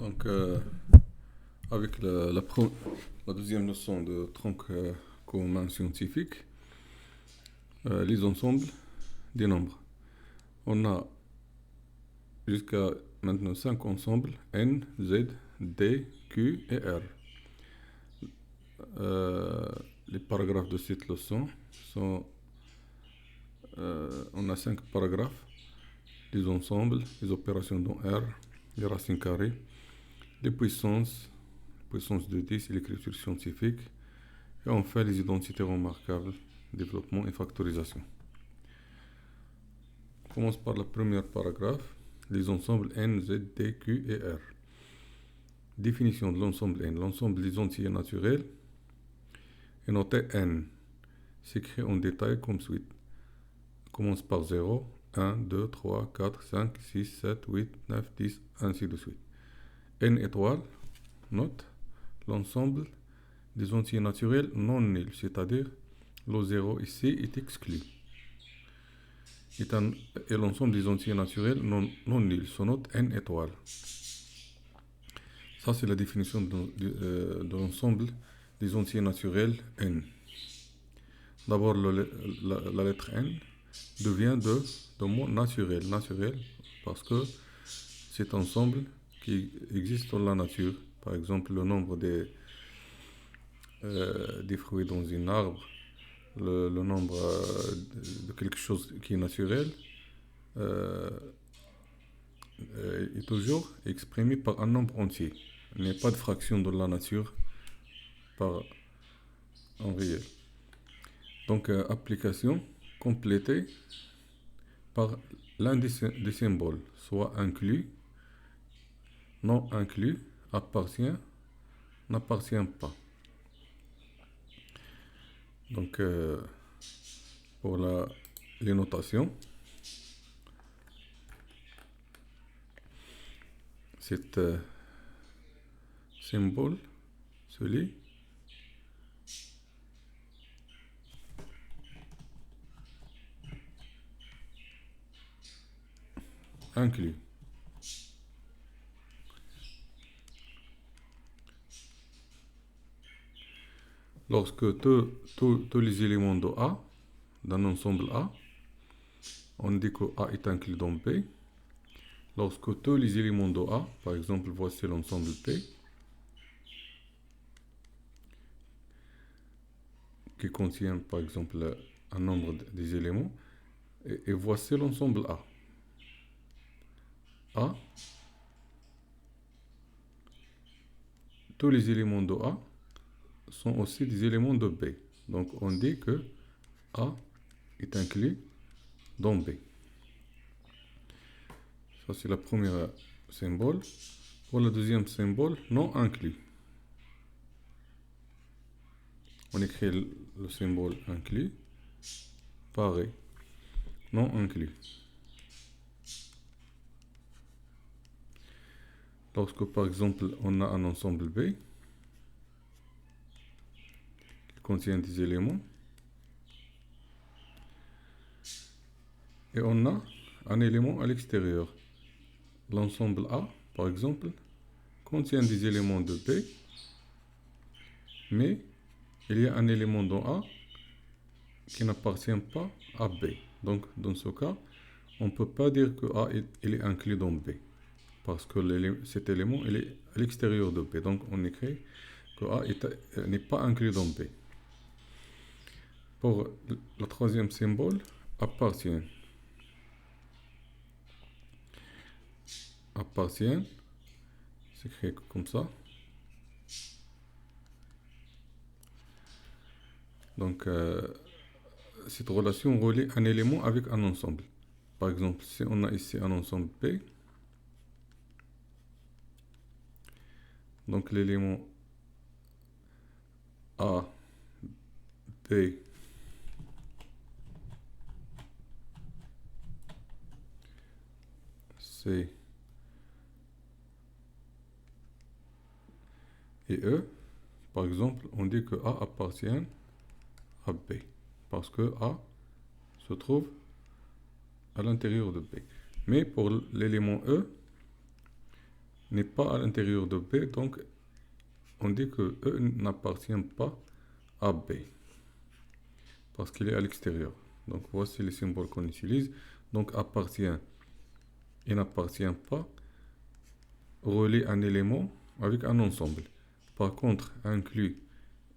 Donc, avec la deuxième leçon de tronc commun scientifique, les ensembles des nombres. On a jusqu'à maintenant 5 ensembles, N, Z, D, Q et R. Les paragraphes de cette leçon sont... on a 5 paragraphes, les ensembles, les opérations dans R, les racines carrées, les puissances de 10 et l'écriture scientifique, et enfin les identités remarquables, développement et factorisation. On commence par le premier paragraphe, les ensembles N, Z, D, Q et R. Définition de l'ensemble N. L'ensemble des entiers naturels est noté N. S'écrit en détail comme suit. On commence par 0, 1, 2, 3, 4, 5, 6, 7, 8, 9, 10, ainsi de suite. N étoile, note l'ensemble des entiers naturels non nuls, c'est-à-dire le 0 ici est exclu. Et l'ensemble des entiers naturels non nuls, son note N étoile. Ça, c'est la définition de l'ensemble des entiers naturels N. D'abord, la lettre N devient de mot naturel. Naturel parce que c'est un ensemble qui existe dans la nature. Par exemple, le nombre des fruits dans un arbre, le nombre de quelque chose qui est naturel est toujours exprimé par un nombre entier. Il n'y a pas de fraction dans la nature en réel. Donc, application complétée par l'un des symboles, soit inclus, non inclus, appartient, n'appartient pas. Donc, pour les notations, cet symbole se lit inclus. Lorsque tous les éléments de A, d'un ensemble A, on dit que A est inclus dans B. Lorsque tous les éléments de A, par exemple, voici l'ensemble P, qui contient, par exemple, un nombre des éléments, et voici l'ensemble A. A, tous les éléments de A sont aussi des éléments de B. Donc, on dit que A est inclus dans B. Ça, c'est le premier symbole. Pour le deuxième symbole, non inclus. On écrit le symbole inclus, pareil, non inclus. Lorsque, par exemple, on a un ensemble B qui contient des éléments, et on a un élément à l'extérieur. L'ensemble A, par exemple, contient des éléments de B, mais il y a un élément dans A qui n'appartient pas à B. Donc, dans ce cas, on ne peut pas dire que A est inclus dans B, parce que cet élément il est à l'extérieur de B. Donc, on écrit que A n'est pas inclus dans B. Pour le troisième symbole, appartient. Appartient, c'est écrit comme ça. Donc, cette relation relie un élément avec un ensemble. Par exemple, si on a ici un ensemble P, donc l'élément A, B, C et E, par exemple, on dit que A appartient à B, parce que A se trouve à l'intérieur de B. Mais pour l'élément E, n'est pas à l'intérieur de B, donc on dit que E n'appartient pas à B, parce qu'il est à l'extérieur. Donc voici les symboles qu'on utilise. Donc appartient et n'appartient pas relie un élément avec un ensemble. Par contre, inclus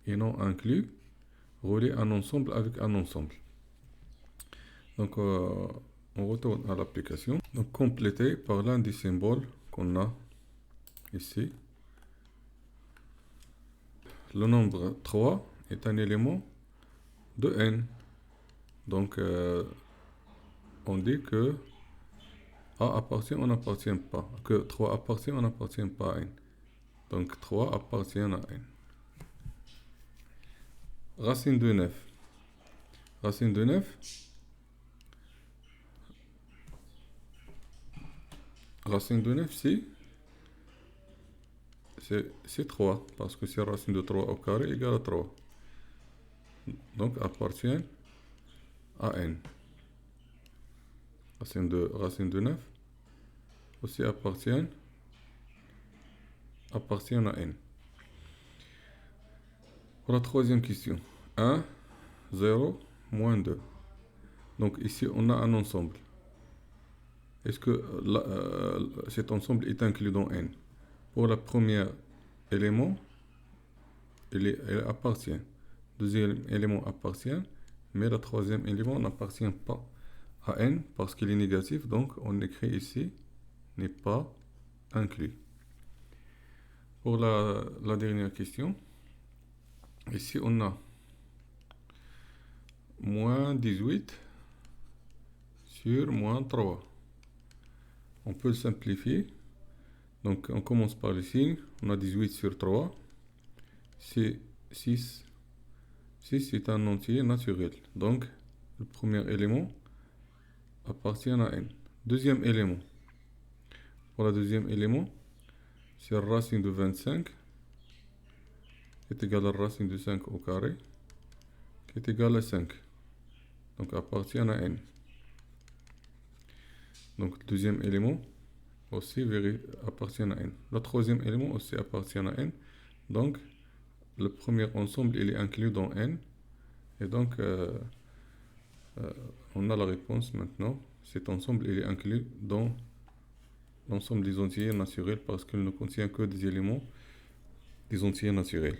et non inclus relie un ensemble avec un ensemble. Donc on retourne à l'application. Donc complété par l'un des symboles qu'on a ici. Le nombre 3 est un élément de n. Donc on dit que A appartient ou n'appartient pas. Que 3 appartient ou n'appartient pas à n. Donc 3 appartient à n. Racine de 9. Racine de 9. Racine de 9, c'est 3. Parce que c'est racine de 3 au carré égale à 3. Donc appartient à n. Racine de 9 aussi appartient à n. Pour la troisième question. 1, 0, moins 2. Donc ici, on a un ensemble. Est-ce que cet ensemble est inclus dans n? Pour le premier élément, il appartient. Deuxième élément appartient, mais le troisième élément n'appartient pas à n parce qu'il est négatif. Donc on écrit ici, n'est pas inclus. Pour la dernière question, ici on a moins 18 sur moins 3. On peut le simplifier. Donc on commence par le signe. On a 18 sur 3. C'est 6. 6 est un entier naturel. Donc le premier élément appartient à n. Deuxième élément. Pour le deuxième élément, c'est racine de 25 qui est égal à racine de 5 au carré qui est égal à 5. Donc appartient à n. Donc le deuxième élément aussi appartient à n. Le troisième élément aussi appartient à n. Donc le premier ensemble il est inclus dans n. Et donc on a la réponse maintenant. Cet ensemble il est inclus dans l'ensemble des entiers naturels parce qu'il ne contient que des éléments des entiers naturels.